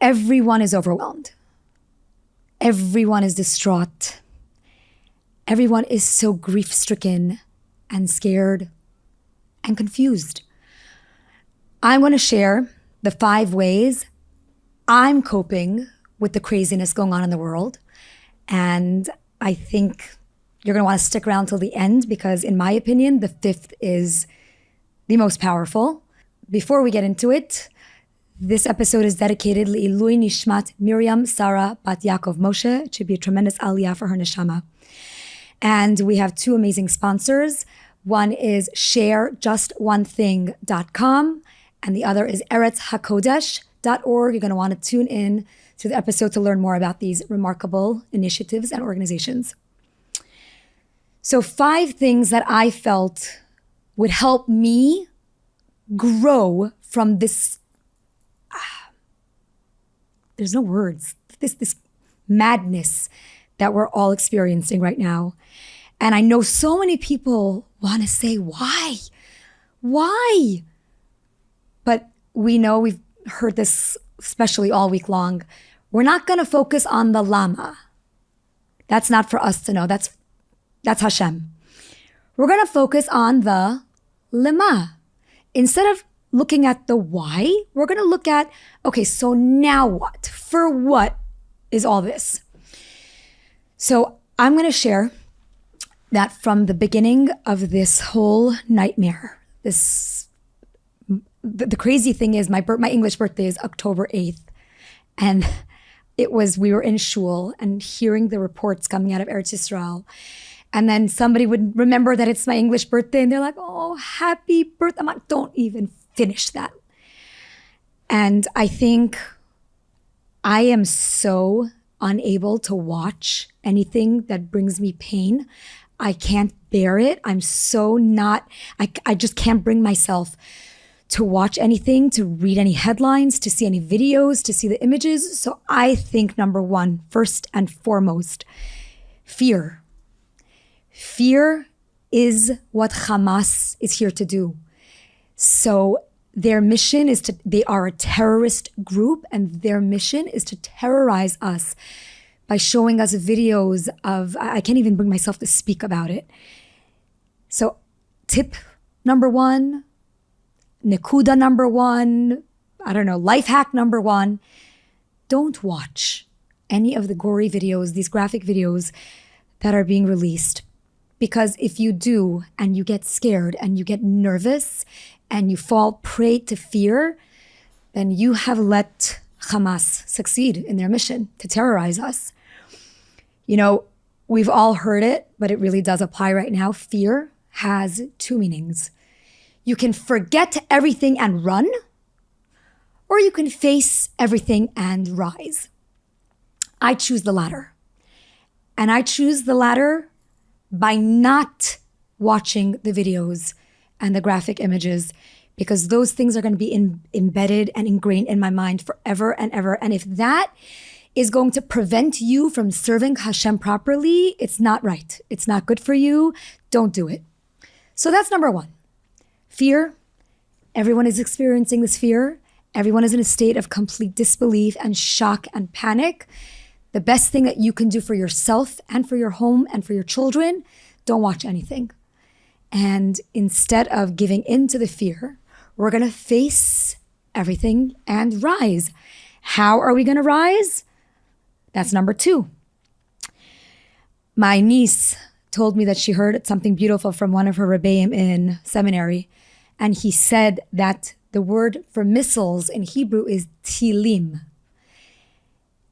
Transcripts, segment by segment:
everyone is overwhelmed. Everyone is distraught. Everyone is so grief-stricken and scared and confused. I'm going to share the 5 ways I'm coping with the craziness going on in the world. And I think you're going to want to stick around till the end because, in my opinion, the 5th is the most powerful. Before we get into it, this episode is dedicated Le'ilui Nishmat Miriam Sarah Bat Yaakov Moshe. It should be a tremendous aliyah for her neshama. And we have 2 amazing sponsors. One is JustOneThing.com and the other is Eretz Hakodesh.org. You're going to want to tune in to the episode to learn more about these remarkable initiatives and organizations. So 5 things that I felt would help me grow from this, there's no words, this madness that we're all experiencing right now. And I know so many people want to say, why? Why? But we know, we've heard this especially all week long, we're not going to focus on the lama. That's not for us to know. That's Hashem. We're going to focus on the lema. Instead of looking at the why, we're going to look at, okay, so now what? For what is all this? So I'm going to share that from the beginning of this whole nightmare, the crazy thing is my English birthday is October 8th. And we were in shul and hearing the reports coming out of Eretz Yisrael. And then somebody would remember that it's my English birthday and they're like, oh, happy birthday. I'm like, don't even finish that. And I think I am so unable to watch anything that brings me pain. I can't bear it. I'm so not, I just can't bring myself to watch anything, to read any headlines, to see any videos, to see the images. So I think number 1, first and foremost, fear. Fear is what Hamas is here to do. So their mission is they are a terrorist group and their mission is to terrorize us by showing us videos of, I can't even bring myself to speak about it. So tip number 1, Nekuda number 1, life hack number 1, don't watch any of the gory videos, these graphic videos that are being released. Because if you do, and you get scared, and you get nervous, and you fall prey to fear, then you have let Hamas succeed in their mission to terrorize us. You know, we've all heard it, but it really does apply right now. Fear has 2 meanings. You can forget everything and run, or you can face everything and rise. I choose the latter. And I choose the latter by not watching the videos and the graphic images, because those things are going to be embedded and ingrained in my mind forever and ever. And if that is going to prevent you from serving Hashem properly, it's not right. It's not good for you. Don't do it. So that's number 1. Fear. Everyone is experiencing this fear. Everyone is in a state of complete disbelief and shock and panic. The best thing that you can do for yourself and for your home and for your children, don't watch anything. And instead of giving in to the fear, we're going to face everything and rise. How are we going to rise? That's number 2. My niece told me that she heard something beautiful from one of her rebbeim in seminary. And he said that the word for missiles in Hebrew is tilim.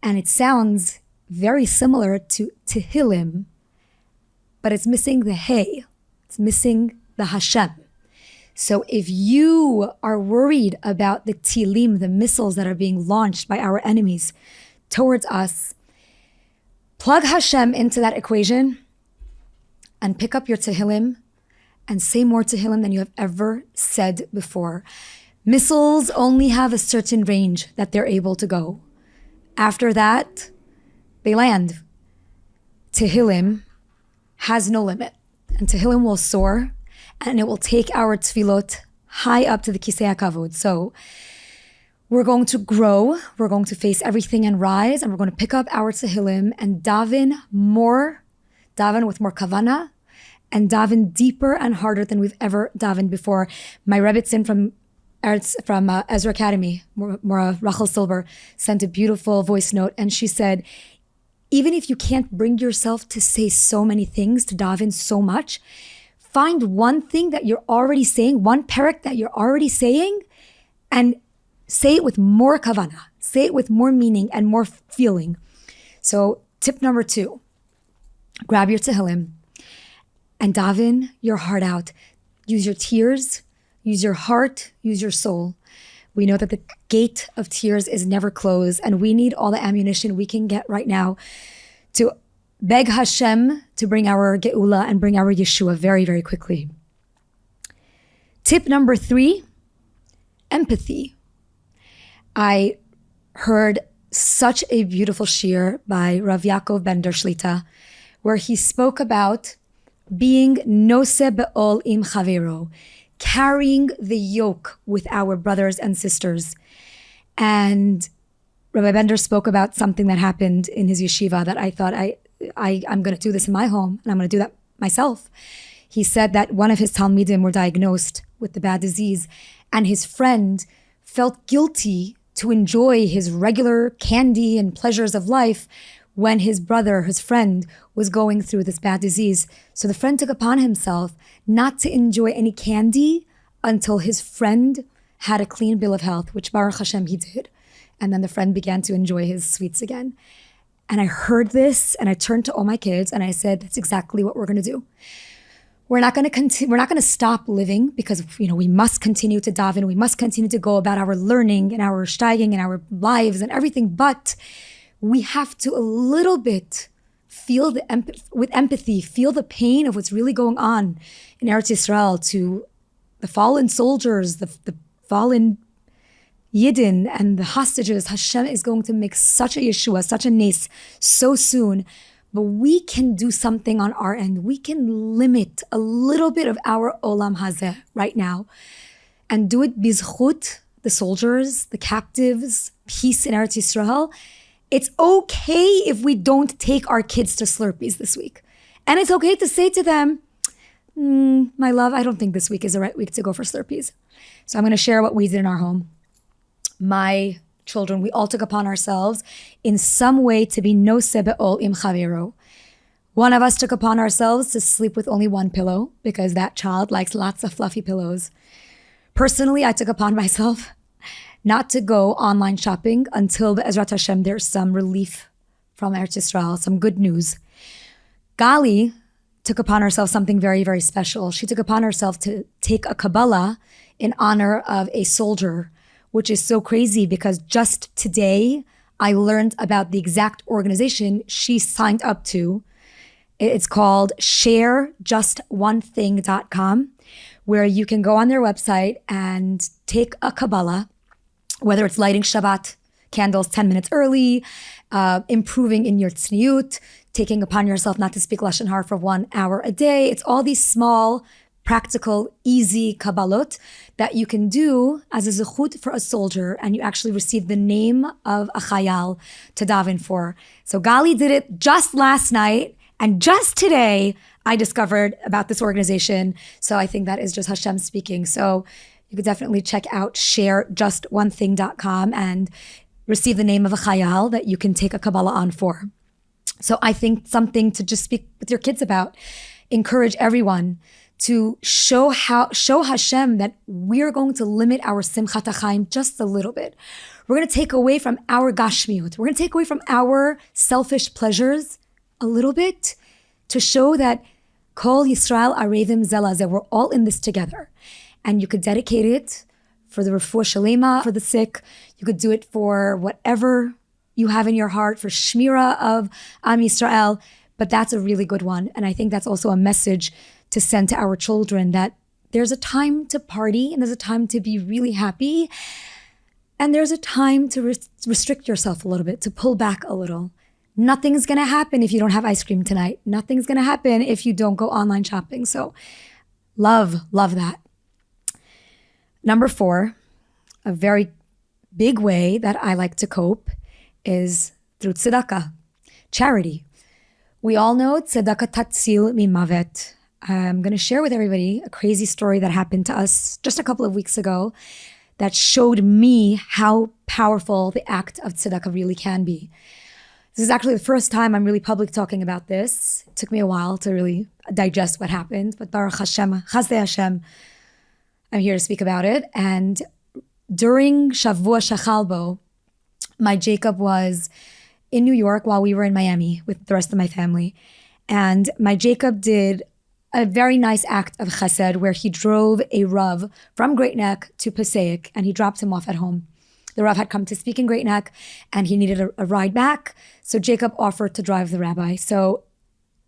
And it sounds very similar to Tehillim, but it's missing the Hey. It's missing the Hashem. So if you are worried about the Tilim, the missiles that are being launched by our enemies towards us, plug Hashem into that equation and pick up your Tehillim and say more Tehillim than you have ever said before. Missiles only have a certain range that they're able to go. After that, they land. Tehillim has no limit. And Tehillim will soar, and it will take our tefillot high up to the Kisei HaKavod. So We're going to grow. We're going to face everything and rise. And we're going to pick up our Tehillim and daven with more kavanah, and daven deeper and harder than we've ever davened before. My Rebbitzin from Ezra Academy, Mora Rachel Silber, sent a beautiful voice note, and she said, even if you can't bring yourself to say so many things, to daven so much, find one thing that you're already saying, one perek that you're already saying, and say it with more kavanah, say it with more meaning and more feeling. So tip number 2, grab your Tehillim and daven your heart out. Use your tears, use your heart, use your soul. We know that the gate of tears is never closed, and we need all the ammunition we can get right now to beg Hashem to bring our Geula and bring our Yeshua very, very quickly. Tip number 3, empathy. I heard such a beautiful shir by Rav Yaakov ben Der Shlita, where he spoke about being noseh be'ol im chavero, carrying the yoke with our brothers and sisters. And Rabbi Bender spoke about something that happened in his yeshiva that I thought I'm going to do this in my home, and I'm going to do that myself. He said that one of his talmidim were diagnosed with the bad disease, and his friend felt guilty to enjoy his regular candy and pleasures of life when his brother, his friend, was going through this bad disease. So the friend took upon himself not to enjoy any candy until his friend had a clean bill of health, which Baruch Hashem he did. And then the friend began to enjoy his sweets again. And I heard this, and I turned to all my kids and I said, that's exactly what we're going to do. We're not going to stop living, because we must continue to daven. We must continue to go about our learning and our steiging and our lives and everything. But we have to a little bit feel with empathy, feel the pain of what's really going on in Eretz Yisrael, to the fallen soldiers, the fallen Yidden and the hostages. Hashem is going to make such a Yeshua, such a nes so soon. But we can do something on our end. We can limit a little bit of our olam hazeh right now and do it bizchut, the soldiers, the captives, peace in Eretz Yisrael. It's okay if we don't take our kids to Slurpees this week. And it's okay to say to them, my love, I don't think this week is the right week to go for Slurpees. So I'm going to share what we did in our home. My children, we all took upon ourselves in some way to be noseh be'ol im chavero. One of us took upon ourselves to sleep with only one pillow, because that child likes lots of fluffy pillows. Personally, I took upon myself not to go online shopping until Be'ezrat Hashem there's some relief from Eretz Yisrael, some good news. Gali took upon herself something very, very special. She took upon herself to take a KABBALAH in honor of a soldier, which is so crazy because just today I learned about the exact organization she signed up to. It's called JustOneThing.com, where you can go on their website and take a KABBALAH, whether it's lighting Shabbat candles 10 minutes early, improving in your tzniut, taking upon yourself not to speak Lashon Hara for 1 hour a day. It's all these small, practical, easy kabbalot that you can do as a zechut for a soldier, and you actually receive the name of a chayal to daven for. So Gali did it just last night, and just today I discovered about this organization. So I think that is just Hashem speaking. So you could definitely check out JustOneThing.com and receive the name of a chayal that you can take a KABBALAH on for. So I think something to just speak with your kids about, encourage everyone to show Hashem that we're going to limit our simchat hachaim just a little bit. We're going to take away from our gashmiut. We're going to take away from our selfish pleasures a little bit to show that Kol Yisrael Arevim Zelazeh, we're all in this together. And you could dedicate it for the Refuah Shleima, for the sick. You could do it for whatever you have in your heart, for Shmira of Am Yisrael. But that's a really good one. And I think that's also a message to send to our children, that there's a time to party and there's a time to be really happy. And there's a time to restrict yourself a little bit, to pull back a little. Nothing's going to happen if you don't have ice cream tonight. Nothing's going to happen if you don't go online shopping. So love that. Number 4, a very big way that I like to cope is through tzedakah, charity. We all know tzedakah tatzil mimavet. I'm going to share with everybody a crazy story that happened to us just a couple of weeks ago that showed me how powerful the act of tzedakah really can be. This is actually the first time I'm really public talking about this. It took me a while to really digest what happened, but Baruch Hashem, Chasdei Hashem, I'm here to speak about it. And during Shavua Shachalbo, my Jacob was in New York while we were in Miami with the rest of my family. And my Jacob did a very nice act of chesed where he drove a Rav from Great Neck to Passaic and he dropped him off at home. The Rav had come to speak in Great Neck and he needed a ride back. So Jacob offered to drive the rabbi. So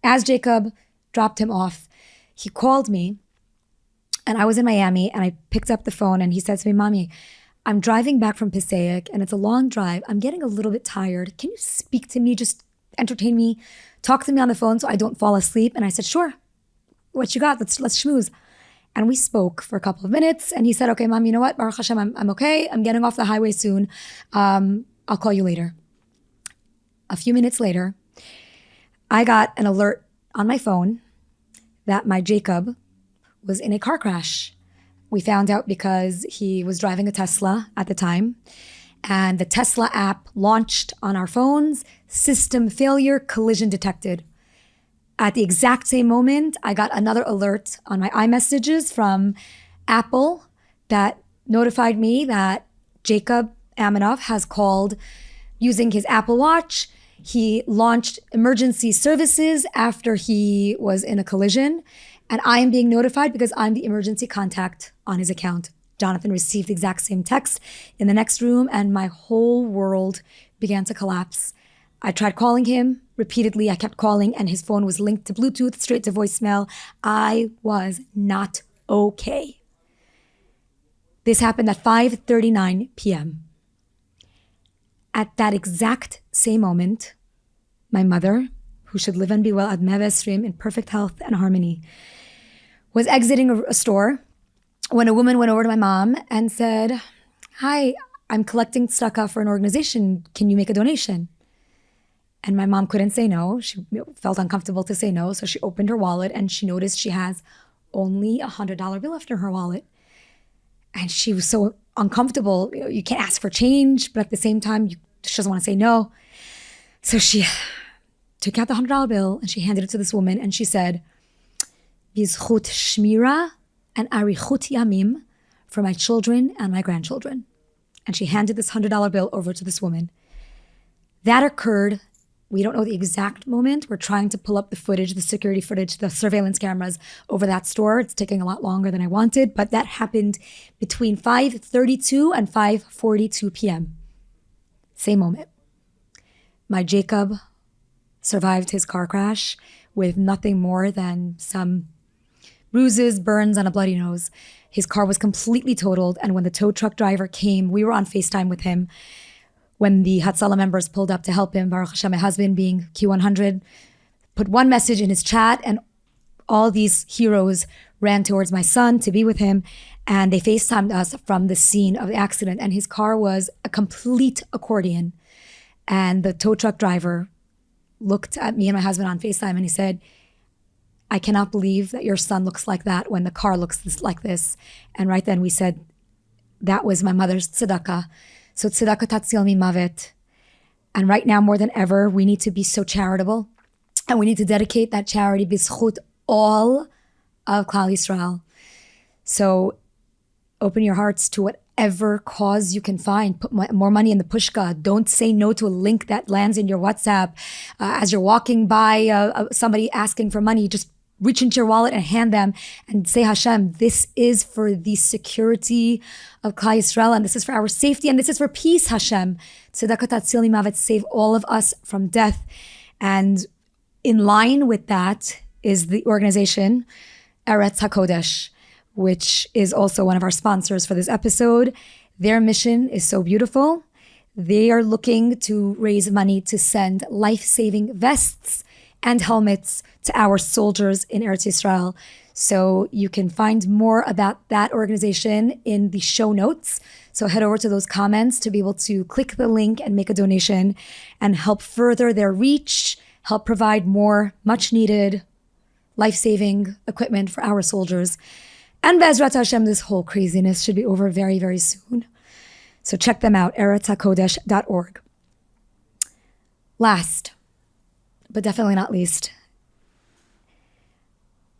as Jacob dropped him off, he called me and I was in Miami and I picked up the phone and he said to me, Mommy, I'm driving back from Passaic and it's a long drive. I'm getting a little bit tired. Can you speak to me? Just entertain me. Talk to me on the phone so I don't fall asleep. And I said, sure. What you got? Let's schmooze. And we spoke for a couple of minutes and he said, okay, Mom, you know what? Baruch Hashem, I'm okay. I'm getting off the highway soon. I'll call you later. A few minutes later, I got an alert on my phone that my Jacob was in a car crash. We found out because he was driving a Tesla at the time and the Tesla app launched on our phones, system failure, collision detected. At the exact same moment, I got another alert on my iMessages from Apple that notified me that Jacob Aminoff has called using his Apple Watch. He launched emergency services after he was in a collision. And I am being notified because I'm the emergency contact on his account. Jonathan received the exact same text in the next room and my whole world began to collapse. I tried calling him repeatedly. I kept calling and his phone was linked to Bluetooth, straight to voicemail. I was not okay. This happened at 5:39 p.m. At that exact same moment, my mother, who should live and be well ad mevesrim in perfect health and harmony, was exiting a store when a woman went over to my mom and said, hi, I'm collecting tzedakah for an organization. Can you make a donation? And my mom couldn't say no. She felt uncomfortable to say no. So she opened her wallet and she noticed she has only $100 bill left in her wallet. And she was so uncomfortable. You can't ask for change, but at the same time, she doesn't want to say no. So she took out the $100 bill and she handed it to this woman and she said, Bizchut Shmira and Arichut Yamim for my children and my grandchildren. And she handed this $100 bill over to this woman. That occurred. We don't know the exact moment. We're trying to pull up the footage, the security footage, the surveillance cameras over that store. It's taking a lot longer than I wanted, but that happened between 5:32 and 5:42 p.m. Same moment. My Jacob survived his car crash with nothing more than some bruises, burns, and a bloody nose. His car was completely totaled, and when the tow truck driver came, we were on FaceTime with him. When the Hatzalah members pulled up to help him, Baruch Hashem, my husband being Q100, put one message in his chat and all these heroes ran towards my son to be with him and they FaceTimed us from the scene of the accident and his car was a complete accordion. And the tow truck driver looked at me and my husband on FaceTime and he said, I cannot believe that your son looks like that when the car looks like this. And right then we said, that was my mother's tzedakah. So tzedakah tatzil mimavet. And right now, more than ever, we need to be so charitable. And we need to dedicate that charity b'zchut all of Klal Yisrael. So open your hearts to whatever cause you can find. Put more money in the pushka. Don't say no to a link that lands in your WhatsApp. As you're walking by somebody asking for money, just reach into your wallet and hand them and say, Hashem, this is for the security of Klal Yisrael, and this is for our safety, and this is for peace, Hashem. Tzedakah tatzil mimavet, save all of us from death. And in line with that is the organization Eretz Hakodesh, which is also one of our sponsors for this episode. Their mission is so beautiful. They are looking to raise money to send life-saving vests and helmets to our soldiers in Eretz Yisrael. So you can find more about that organization in the show notes. So head over to those comments to be able to click the link and make a donation and help further their reach, help provide more much needed life-saving equipment for our soldiers. And Be'ezrat Hashem, this whole craziness should be over very, very soon. So check them out, eretzhakodesh.org. Last, but definitely not least,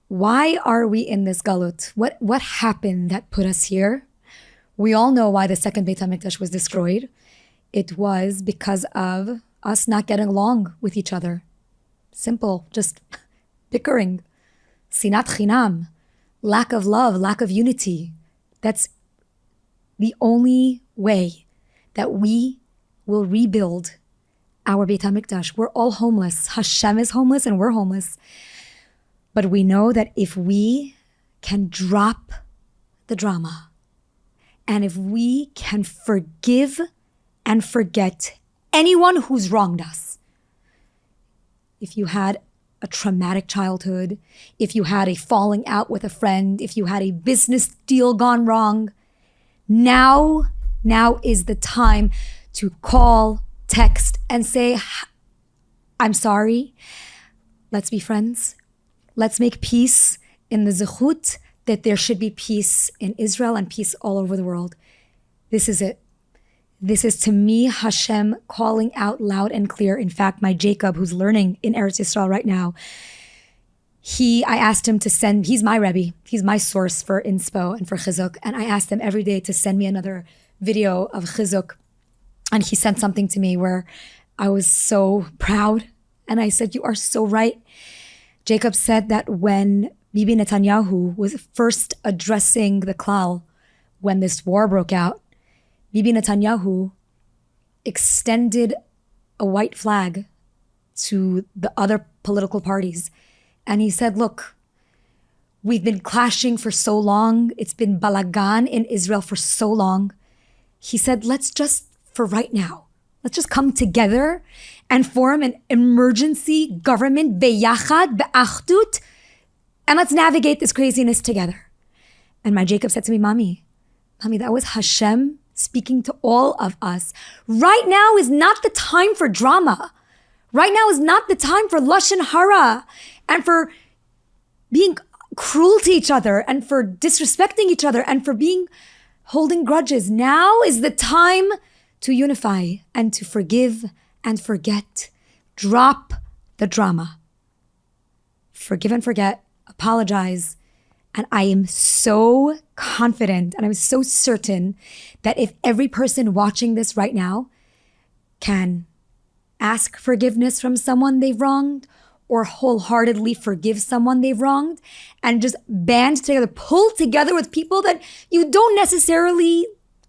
why are we in this galut? What happened that put us here? We all know why the second Beit HaMikdash was destroyed. It was because of us not getting along with each other. Simple, just bickering. Sinat chinam, lack of love, lack of unity. That's the only way that we will rebuild our Beit HaMikdash. We're all homeless. Hashem is homeless and we're homeless. But we know that if we can drop the drama and if we can forgive and forget anyone who's wronged us, if you had a traumatic childhood, if you had a falling out with a friend, if you had a business deal gone wrong, now is the time to call, text, and say, I'm sorry. Let's be friends. Let's make peace in the Zechut that there should be peace in Israel and peace all over the world. This is it. This is, to me, Hashem calling out loud and clear. In fact, my Jacob, who's learning in Eretz Yisrael right now, I asked him to send, he's my Rebbe, he's my source for inspo and for chizuk, and I asked him every day to send me another video of chizuk, and he sent something to me where I was so proud, and I said, you are so right. Jacob said that when Bibi Netanyahu was first addressing the klal when this war broke out, Bibi Netanyahu extended a white flag to the other political parties. And he said, look, we've been clashing for so long. It's been balagan in Israel for so long. He said, let's just, for right now, let's just come together and form an emergency government, beyachad, be'achdut, and let's navigate this craziness together. And my Jacob said to me, Mommy, that was Hashem speaking to all of us. Right now is not the time for drama. Right now is not the time for lashon hara and for being cruel to each other and for disrespecting each other and for holding grudges. Now is the time to unify and to forgive and forget. Drop the drama. Forgive and forget. Apologize. And I am so confident and I'm so certain that if every person watching this right now can ask forgiveness from someone they've wronged or wholeheartedly forgive someone they've wronged and just band together, pull together with people that you don't necessarily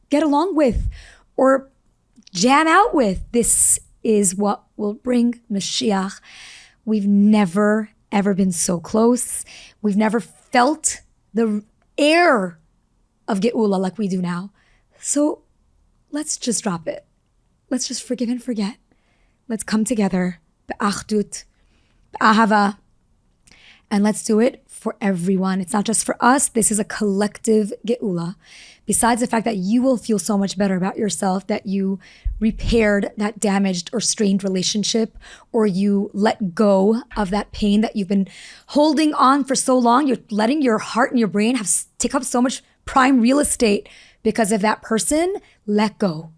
get along with or jam out with, this is what will bring Mashiach. We've never, ever been so close. We've never felt the air of Geula like we do now. So let's just drop it. Let's just forgive and forget. Let's come together, be'achdut, be'ahava, and let's do it for everyone. It's not just for us. This is a collective Geula. Besides the fact that you will feel so much better about yourself, that you repaired that damaged or strained relationship, or you let go of that pain that you've been holding on for so long. You're letting your heart and your brain take up so much prime real estate because of that person. Let go.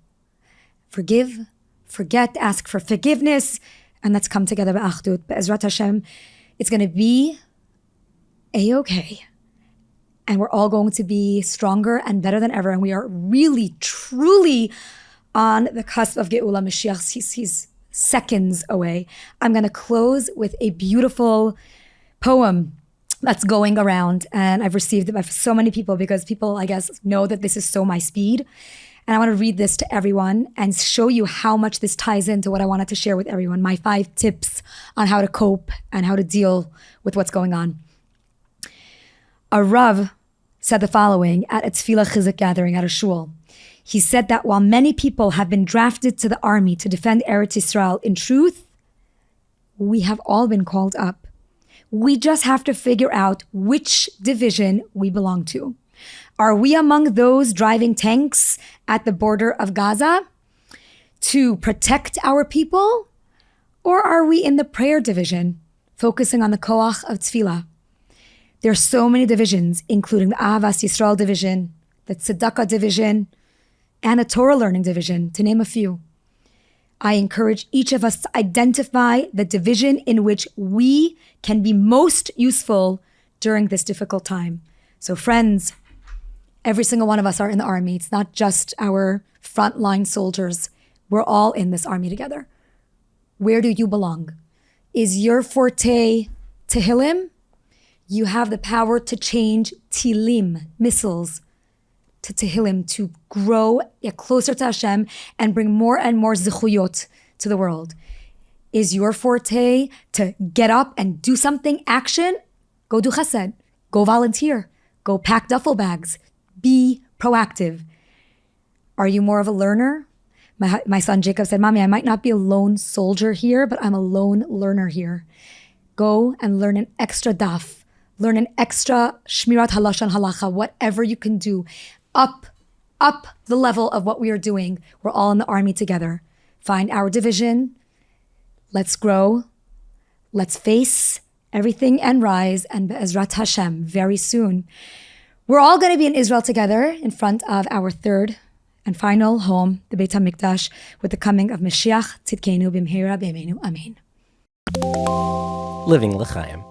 Forgive, forget, ask for forgiveness, and let's come together be'achdut. Be'ezrat Hashem, it's going to be A-okay. And we're all going to be stronger and better than ever. And we are really, truly on the cusp of Geula Mashiach. He's seconds away. I'm going to close with a beautiful poem that's going around. And I've received it by so many people because people, I guess, know that this is so my speed. And I want to read this to everyone and show you how much this ties into what I wanted to share with everyone. My 5 tips on how to cope and how to deal with what's going on. A Rav said the following at a tefillah chizuk gathering at a shul. He said that while many people have been drafted to the army to defend Eretz Yisrael, in truth, we have all been called up. We just have to figure out which division we belong to. Are we among those driving tanks at the border of Gaza to protect our people? Or are we in the prayer division, focusing on the koach of tefillah? There are so many divisions, including the Ahavas Yisrael division, the Tzedakah division, and a Torah learning division, to name a few. I encourage each of us to identify the division in which we can be most useful during this difficult time. So friends, every single one of us are in the army. It's not just our frontline soldiers. We're all in this army together. Where do you belong? Is your forte Tehillim? You have the power to change Tilim, missiles, to Tehillim, to grow closer to Hashem and bring more and more Zechuyot to the world. Is your forte to get up and do something, action? Go do chesed, go volunteer, go pack duffel bags, be proactive. Are you more of a learner? My son Jacob said, Mommy, I might not be a lone soldier here, but I'm a lone learner here. Go and learn an extra daf, learn an extra shmirat halashon halacha, whatever you can do. Up the level of what we are doing. We're all in the army together. Find our division. Let's grow. Let's face everything and rise. And be'ezrat Hashem, very soon, we're all going to be in Israel together in front of our third and final home, the Beit HaMikdash, with the coming of Mashiach Tzidkenu b'mheira b'yameinu. Amen. Living Lchaim.